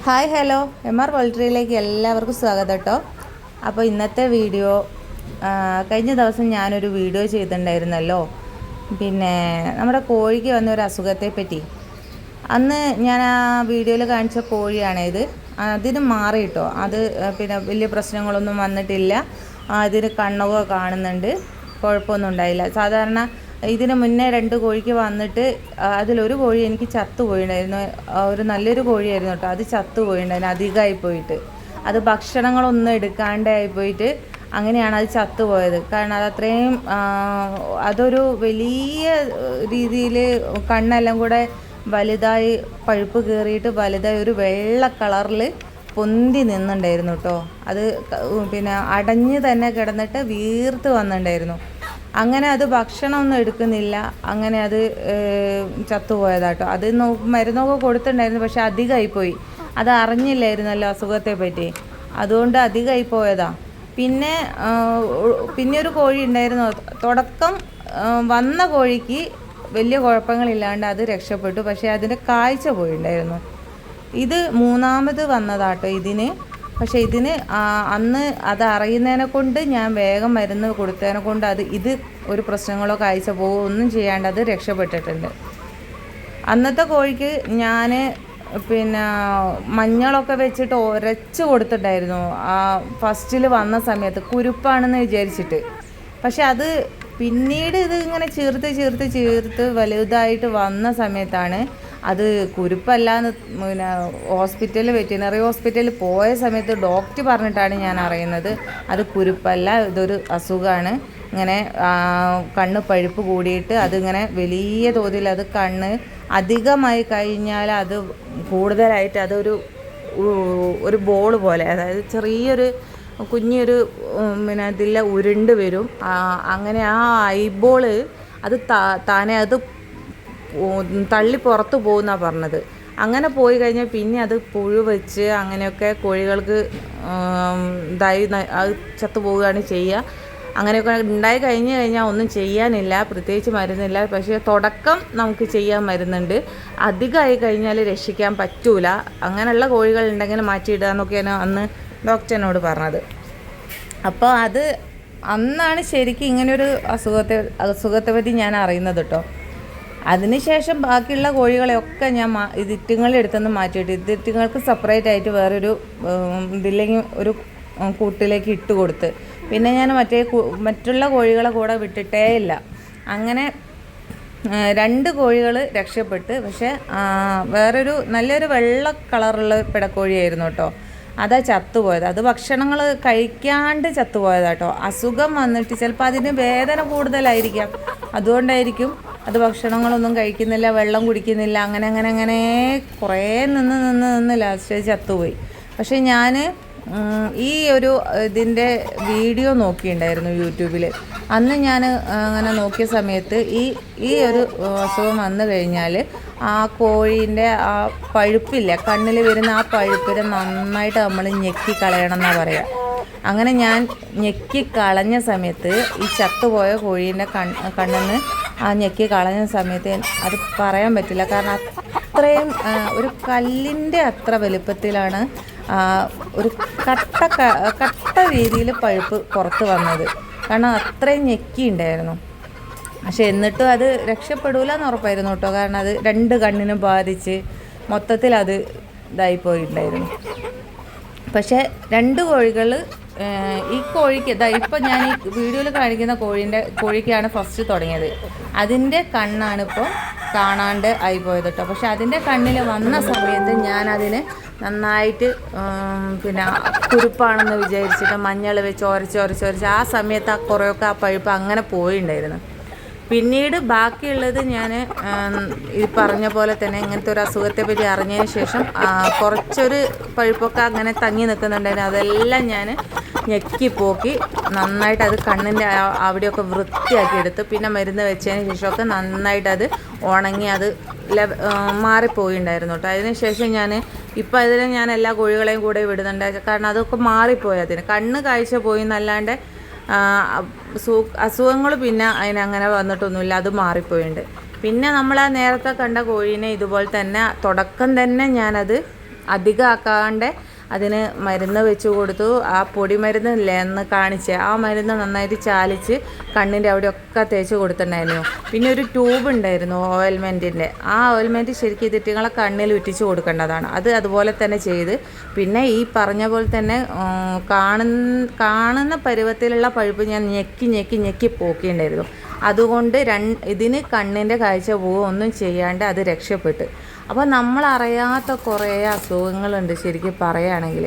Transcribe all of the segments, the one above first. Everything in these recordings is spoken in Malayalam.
ഹായ് ഹലോ MR പോൾട്രിയിലേക്ക് എല്ലാവർക്കും സ്വാഗതം കേട്ടോ. അപ്പോൾ ഇന്നത്തെ വീഡിയോ കഴിഞ്ഞ ദിവസം ഞാനൊരു വീഡിയോ ചെയ്തിട്ടുണ്ടായിരുന്നല്ലോ, പിന്നെ നമ്മുടെ കോഴിക്ക് വന്ന ഒരു അസുഖത്തെ പറ്റി. അന്ന് ഞാൻ ആ വീഡിയോയിൽ കാണിച്ച കോഴിയാണിത്. അതിന് മാറി കേട്ടോ. അത് പിന്നെ വലിയ പ്രശ്നങ്ങളൊന്നും വന്നിട്ടില്ല. അതിന് കണ്ണൊക്കെ കാണുന്നുണ്ട്, കുഴപ്പമൊന്നും ഉണ്ടായില്ല. സാധാരണ ഇതിന് മുന്നേ 2 കോഴിക്ക് വന്നിട്ട് അതിലൊരു കോഴി എനിക്ക് ചത്തുപോയിട്ടുണ്ടായിരുന്നു. ഒരു നല്ലൊരു കോഴിയായിരുന്നു കേട്ടോ. അത് ചത്തുപോയിട്ടുണ്ടായിരുന്നു, അധികമായി പോയിട്ട്. അത് ഭക്ഷണങ്ങളൊന്നും എടുക്കാണ്ടായി പോയിട്ട് അങ്ങനെയാണ് അത് ചത്തുപോയത്. കാരണം അത് അത്രയും അതൊരു വലിയ രീതിയിൽ കണ്ണെല്ലാം കൂടെ വലുതായി പഴുപ്പ് കയറിയിട്ട് വലുതായി ഒരു വെള്ള കളറിൽ പൊന്തി നിന്നുണ്ടായിരുന്നു കേട്ടോ. അത് പിന്നെ അടഞ്ഞ് തന്നെ കിടന്നിട്ട് വീർത്ത് വന്നിട്ടുണ്ടായിരുന്നു. അങ്ങനെ അത് ഭക്ഷണമൊന്നും എടുക്കുന്നില്ല, അങ്ങനെ അത് ചത്തുപോയതാട്ടോ. അത് മരുന്നൊക്കെ കൊടുത്തിട്ടുണ്ടായിരുന്നു, പക്ഷെ അധികമായിപ്പോയി. അത് അറിഞ്ഞില്ലായിരുന്നല്ലോ അസുഖത്തെ പറ്റി, അതുകൊണ്ട് അധികമായി പോയതാ. പിന്നെ ഒരു കോഴി ഉണ്ടായിരുന്നു. തുടക്കം വന്ന കോഴിക്ക് വലിയ കുഴപ്പങ്ങളില്ലാണ്ട് അത് രക്ഷപ്പെട്ടു, പക്ഷേ അതിൻ്റെ കാഴ്ച പോയിട്ടുണ്ടായിരുന്നു. ഇത് 3ാമത് വന്നതാട്ടോ ഇതിന്. പക്ഷേ ഇതിന് അന്ന് അത് അറിയുന്നതിനെ കൊണ്ട് ഞാൻ വേഗം മരുന്ന് കൊടുത്തതിനെ കൊണ്ട് ഇത് ഒരു പ്രശ്നങ്ങളോ കാഴ്ച പോവോ ഒന്നും ചെയ്യാണ്ട് അത് രക്ഷപ്പെട്ടിട്ടുണ്ട്. അന്നത്തെ കോഴിക്ക് ഞാൻ പിന്നെ മഞ്ഞളൊക്കെ വെച്ചിട്ട് ഉരച്ച് കൊടുത്തിട്ടുണ്ടായിരുന്നു ഫസ്റ്റിൽ വന്ന സമയത്ത്, കുരുപ്പാണെന്ന് വിചാരിച്ചിട്ട്. പക്ഷെ അത് പിന്നീട് ഇത് ഇങ്ങനെ ചേർത്ത് വലുതായിട്ട് വന്ന സമയത്താണ് അത് കുരുപ്പല്ലാന്ന് പിന്നെ വെറ്റിനറി ഹോസ്പിറ്റലിൽ പോയ സമയത്ത് ഡോക്ടർ പറഞ്ഞിട്ടാണ് ഞാൻ അറിയുന്നത് അത് കുരുപ്പല്ല, ഇതൊരു അസുഖമാണ്. ഇങ്ങനെ കണ്ണ് പഴുപ്പ് കൂടിയിട്ട് അതിങ്ങനെ വലിയ തോതിൽ അത് കണ്ണ് അധികമായി കഴിഞ്ഞാൽ അത് കൂടുതലായിട്ട് ഒരു ബോൾ പോലെ, അതായത് ചെറിയൊരു കുഞ്ഞൊരു പിന്നെ ഇതിൽ ഉരുണ്ട് വരും. അങ്ങനെ ആ ഐബോള് അത് താനെ അത് തള്ളി പുറത്ത് പോകുന്നാണ് പറഞ്ഞത്. അങ്ങനെ പോയി കഴിഞ്ഞാൽ പിന്നെ അത് പുഴു വെച്ച് അങ്ങനെയൊക്കെ കോഴികൾക്ക് അത് ചത്തുപോവുകയാണ് ചെയ്യുക. അങ്ങനെയൊക്കെ ഉണ്ടായി കഴിഞ്ഞാൽ ഒന്നും ചെയ്യാനില്ല, പ്രത്യേകിച്ച് മരുന്നില്ല. പക്ഷേ തുടക്കം നമുക്ക് ചെയ്യാൻ മരുന്നുണ്ട്. അധികമായി കഴിഞ്ഞാൽ രക്ഷിക്കാൻ പറ്റൂല. അങ്ങനെയുള്ള കോഴികളുണ്ടെങ്കിൽ മാറ്റിയിടുക എന്നൊക്കെയാണ് അന്ന് ഡോക്ടറിനോട് പറഞ്ഞത്. അപ്പോൾ അത് അന്നാണ് ശരിക്കും ഇങ്ങനെയൊരു അസുഖത്തെ പറ്റി ഞാൻ അറിയുന്നത് കേട്ടോ. അതിനുശേഷം ബാക്കിയുള്ള കോഴികളെയൊക്കെ ഞാൻ ഇതിറ്റുങ്ങളെടുത്തുനിന്ന് മാറ്റിയിട്ട് ഇതിറ്റുങ്ങൾക്ക് സെപ്പറേറ്റ് ആയിട്ട് വേറൊരു ഇതില്ലെങ്കിൽ ഒരു കൂട്ടിലേക്ക് ഇട്ട് കൊടുത്ത്, പിന്നെ ഞാൻ മറ്റുള്ള കോഴികളെ കൂടെ വിട്ടിട്ടേ ഇല്ല. അങ്ങനെ 2 കോഴികൾ രക്ഷപ്പെട്ട്. പക്ഷേ വേറൊരു നല്ലൊരു വെള്ള കളറുള്ള പിടക്കോഴിയായിരുന്നു കേട്ടോ. അതാ ചത്തുപോയത്. അത് ഭക്ഷണങ്ങൾ കഴിക്കാണ്ട് ചത്തുപോയതാട്ടോ. അസുഖം വന്നിട്ട് ചിലപ്പോൾ അതിന് വേദന കൂടുതലായിരിക്കാം, അതുകൊണ്ടായിരിക്കും. അത് ഭക്ഷണങ്ങളൊന്നും കഴിക്കുന്നില്ല, വെള്ളം കുടിക്കുന്നില്ല, അങ്ങനെ കുറേ നിന്ന് ലാസ്റ്റ് ചത്തുപോയി. പക്ഷേ ഞാൻ ഈ ഒരു ഇതിൻ്റെ വീഡിയോ നോക്കിയിട്ടുണ്ടായിരുന്നു യൂട്യൂബിൽ. അന്ന് ഞാൻ അങ്ങനെ നോക്കിയ സമയത്ത് ഈ ഒരു അസുഖം വന്നു കഴിഞ്ഞാൽ ആ കോഴീൻ്റെ ആ പഴുപ്പില്ല, കണ്ണിൽ വരുന്ന ആ പഴുപ്പിനെ നന്നായിട്ട് നമ്മൾ ഞെക്കി കളയണം എന്നാണ് പറയുക. അങ്ങനെ ഞാൻ ഞെക്കി കളഞ്ഞ സമയത്ത് ഈ ചത്തുപോയ കോഴീൻ്റെ കണ്ണിന്ന് ആ ഞെക്കി കളഞ്ഞ സമയത്ത് അത് പറയാൻ പറ്റില്ല. കാരണം അത്രയും ഒരു കല്ലിൻ്റെ അത്ര വലുപ്പത്തിലാണ് ഒരു കട്ട രീതിയിൽ പഴുപ്പ് പുറത്ത് വന്നത്. കാരണം അത്രയും ഞെക്കിയുണ്ടായിരുന്നു. പക്ഷെ എന്നിട്ടും അത് രക്ഷപ്പെടൂല എന്ന് ഉറപ്പായിരുന്നു കേട്ടോ. കാരണം അത് 2 കണ്ണിനും ബാധിച്ച് മൊത്തത്തിൽ അത് ഇതായിപ്പോയിട്ടുണ്ടായിരുന്നു. പക്ഷേ 2 കോഴികൾ ഈ കോഴിക്ക് ഇപ്പം ഞാൻ ഈ വീഡിയോയിൽ കാണിക്കുന്ന കോഴിക്കാണ് ഫസ്റ്റ് തുടങ്ങിയത്. അതിൻ്റെ കണ്ണാണിപ്പോൾ കാണാണ്ട് ആയിപ്പോയത് കേട്ടോ. പക്ഷെ അതിൻ്റെ കണ്ണിൽ വന്ന സമയത്ത് ഞാനതിന് നന്നായിട്ട് പിന്നെ കുരുപ്പാണെന്ന് വിചാരിച്ചിട്ട് മഞ്ഞൾ വെച്ച് ഉരച്ച് ആ സമയത്ത് കുറേയൊക്കെ ആ പഴുപ്പ് അങ്ങനെ പോയിട്ടുണ്ടായിരുന്നു. പിന്നീട് ബാക്കിയുള്ളത് ഞാൻ ഈ പറഞ്ഞ പോലെ തന്നെ ഇങ്ങനത്തെ ഒരു അസുഖത്തെ പറ്റി അറിഞ്ഞതിന് ശേഷം കുറച്ചൊരു പഴുപ്പൊക്കെ അങ്ങനെ തങ്ങി നിൽക്കുന്നുണ്ടായിരുന്നു. അതെല്ലാം ഞാൻ ഞെക്കിപ്പോക്കി നന്നായിട്ട് അത് കണ്ണിൻ്റെ അവിടെയൊക്കെ വൃത്തിയാക്കി എടുത്ത് പിന്നെ മരുന്ന് വെച്ചതിന് ശേഷമൊക്കെ നന്നായിട്ട് അത് ഉണങ്ങി അത് മാറിപ്പോയിണ്ടായിരുന്നു കേട്ടോ. അതിന് ശേഷം ഇപ്പം അതിന് ഞാൻ എല്ലാ കോഴികളെയും കൂടെ വിടുന്നുണ്ട്. കാരണം അതൊക്കെ മാറിപ്പോയി. അതിന് കണ്ണ് കാഴ്ച പോയി എന്നല്ലാണ്ട് അസുഖങ്ങൾ പിന്നെ അതിനങ്ങനെ വന്നിട്ടൊന്നുമില്ല, അത് മാറിപ്പോയിട്ടുണ്ട്. പിന്നെ നമ്മൾ ആ നേരത്തെ കണ്ട കോഴീനെ ഇതുപോലെ തന്നെ തുടക്കം തന്നെ ഞാനത് അധികം ആക്കാണ്ട് അതിന് മരുന്ന് വെച്ച് കൊടുത്തു. ആ പൊടി മരുന്നില്ലേ എന്ന് കാണിച്ച് ആ മരുന്ന് നന്നായിട്ട് ചാലിച്ച് കണ്ണിൻ്റെ അവിടെയൊക്കെ തേച്ച് കൊടുത്തിട്ടുണ്ടായിരുന്നു. പിന്നെ ഒരു ട്യൂബ് ഉണ്ടായിരുന്നു ഓയിൽമെൻറ്റിൻ്റെ. ആ ഓയിൽമെൻറ്റ് ശരിക്കും ഇതിറ്റുങ്ങളെ കണ്ണിൽ ഉറ്റിച്ച് കൊടുക്കേണ്ടതാണ്. അത് അതുപോലെ തന്നെ ചെയ്ത് പിന്നെ ഈ പറഞ്ഞ പോലെ തന്നെ കാണുന്ന പരുവത്തിലുള്ള പഴുപ്പ് ഞാൻ ഞെക്കി പോക്കിയിട്ടുണ്ടായിരുന്നു. അതുകൊണ്ട് ഇതിന് കണ്ണിൻ്റെ കാഴ്ച പോവുക ഒന്നും ചെയ്യാണ്ട് അത് രക്ഷപ്പെട്ട്. അപ്പോൾ നമ്മളറിയാത്ത കുറേ അസുഖങ്ങളുണ്ട് ശരിക്കും പറയുകയാണെങ്കിൽ.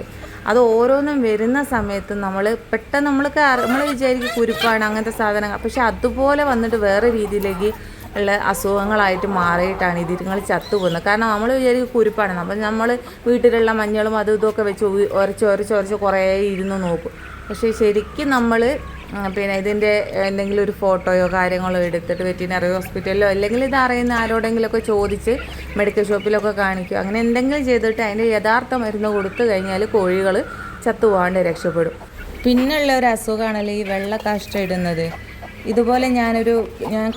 അത് ഓരോന്നും വരുന്ന സമയത്ത് നമ്മൾ പെട്ടെന്ന് നമ്മൾ വിചാരിക്കും കുരുപ്പാണ് അങ്ങനത്തെ സാധനങ്ങൾ, പക്ഷെ അതുപോലെ വന്നിട്ട് വേറെ രീതിയിലേക്ക് ഉള്ള അസുഖങ്ങളായിട്ട് മാറിയിട്ടാണ് ഇതിങ്ങൾ ചത്തുപോകുന്നത്. കാരണം നമ്മൾ വിചാരിക്കും കുരുപ്പാണ്. അപ്പം നമ്മൾ വീട്ടിലുള്ള മഞ്ഞളും അതും ഇതൊക്കെ വെച്ച് ഉരച്ച് കുറേ ഇരുന്ന് നോക്കും. പക്ഷേ ശരിക്കും നമ്മൾ പിന്നെ ഇതിൻ്റെ എന്തെങ്കിലും ഒരു ഫോട്ടോയോ കാര്യങ്ങളോ എടുത്തിട്ട് വെറ്റിനറി ഹോസ്പിറ്റലിലോ അല്ലെങ്കിൽ ഇത് അറിയുന്ന ആരോടെങ്കിലുമൊക്കെ ചോദിച്ച് മെഡിക്കൽ ഷോപ്പിലൊക്കെ കാണിക്കും. അങ്ങനെ എന്തെങ്കിലും ചെയ്തിട്ട് അതിൻ്റെ യഥാർത്ഥ മരുന്ന് കൊടുത്തു കഴിഞ്ഞാൽ കോഴികൾ ചത്തുപോകാണ്ട് രക്ഷപ്പെടും. പിന്നെയുള്ള ഒരു അസുഖമാണല്ലോ ഈ വെള്ള കാഷ്ടം ഇടുന്നത്. ഇതുപോലെ ഞാൻ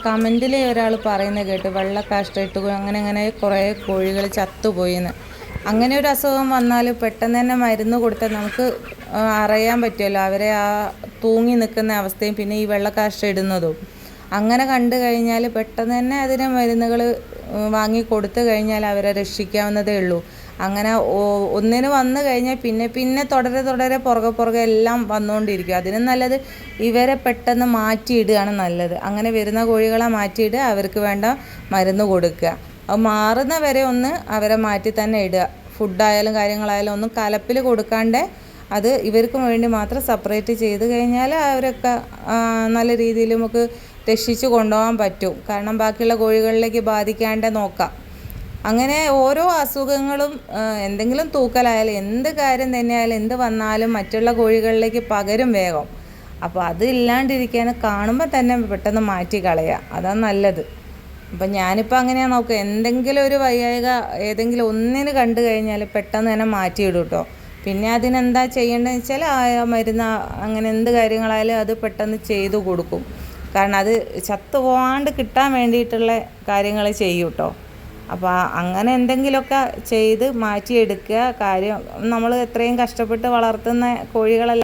കമൻറ്റിൽ ഒരാൾ പറയുന്നത് കേട്ട് വെള്ള കാഷ്ടം ഇട്ട് അങ്ങനെ കുറേ കോഴികൾ ചത്തുപോയിന്ന്. അങ്ങനെ ഒരു അസുഖം വന്നാൽ പെട്ടെന്ന് തന്നെ മരുന്ന് കൊടുത്താൽ നമുക്ക് അറിയാൻ പറ്റുമല്ലോ അവരെ ആ തൂങ്ങി നിൽക്കുന്ന അവസ്ഥയും പിന്നെ ഈ വെള്ളക്കാഷ്ടം ഇടുന്നതും. അങ്ങനെ കണ്ടു കഴിഞ്ഞാൽ പെട്ടെന്ന് തന്നെ അതിന് മരുന്നുകൾ വാങ്ങി കൊടുത്തു കഴിഞ്ഞാൽ അവരെ രക്ഷിക്കാവുന്നതേ ഉള്ളൂ. അങ്ങനെ ഒന്നിന് വന്നു കഴിഞ്ഞാൽ പിന്നെ തുടരെ പുറകെ എല്ലാം വന്നുകൊണ്ടിരിക്കും. അതിനും നല്ലത് ഇവരെ പെട്ടെന്ന് മാറ്റിയിടുകയാണ് നല്ലത്. അങ്ങനെ വരുന്ന കോഴികളെ മാറ്റിയിടുക, അവർക്ക് വേണ്ട മരുന്ന് കൊടുക്കുക. അത് മാറുന്ന വരെ ഒന്ന് അവരെ മാറ്റി തന്നെ ഇടുക. ഫുഡായാലും കാര്യങ്ങളായാലും ഒന്നും കലപ്പിൽ കൊടുക്കാണ്ട് അത് ഇവർക്കും വേണ്ടി മാത്രം സെപ്പറേറ്റ് ചെയ്ത് കഴിഞ്ഞാൽ അവരൊക്കെ നല്ല രീതിയിൽ നമുക്ക് രക്ഷിച്ച് കൊണ്ടുപോകാൻ പറ്റും. കാരണം ബാക്കിയുള്ള കോഴികളിലേക്ക് ബാധിക്കാണ്ട് നോക്കാം. അങ്ങനെ ഓരോ അസുഖങ്ങളും എന്തെങ്കിലും തൂക്കലായാലും എന്ത് കാര്യം തന്നെയായാലും എന്ത് വന്നാലും മറ്റുള്ള കോഴികളിലേക്ക് പകരും വേഗം. അപ്പോൾ അത് ഇല്ലാണ്ടിരിക്കാൻ കാണുമ്പോൾ തന്നെ പെട്ടെന്ന് മാറ്റി കളയുക, അതാണ് നല്ലത്. അപ്പം ഞാനിപ്പോൾ അങ്ങനെയാണ് നോക്കുക. എന്തെങ്കിലും ഒരു വയ്യായിക ഏതെങ്കിലും ഒന്നിന് കണ്ടു കഴിഞ്ഞാൽ പെട്ടെന്ന് തന്നെ മാറ്റിയിടും കേട്ടോ. പിന്നെ അതിനെന്താ ചെയ്യേണ്ടതെന്ന് വെച്ചാൽ ആ മരുന്ന് അങ്ങനെ എന്ത് കാര്യങ്ങളായാലും അത് പെട്ടെന്ന് ചെയ്തു കൊടുക്കും. കാരണം അത് ചത്തുപോകാണ്ട് കിട്ടാൻ വേണ്ടിയിട്ടുള്ള കാര്യങ്ങൾ ചെയ്യും കേട്ടോ. അപ്പോൾ അങ്ങനെ എന്തെങ്കിലുമൊക്കെ ചെയ്ത് മാറ്റിയെടുക്കുക. കാര്യം നമ്മൾ എത്രയും കഷ്ടപ്പെട്ട് വളർത്തുന്ന കോഴികളെല്ലാം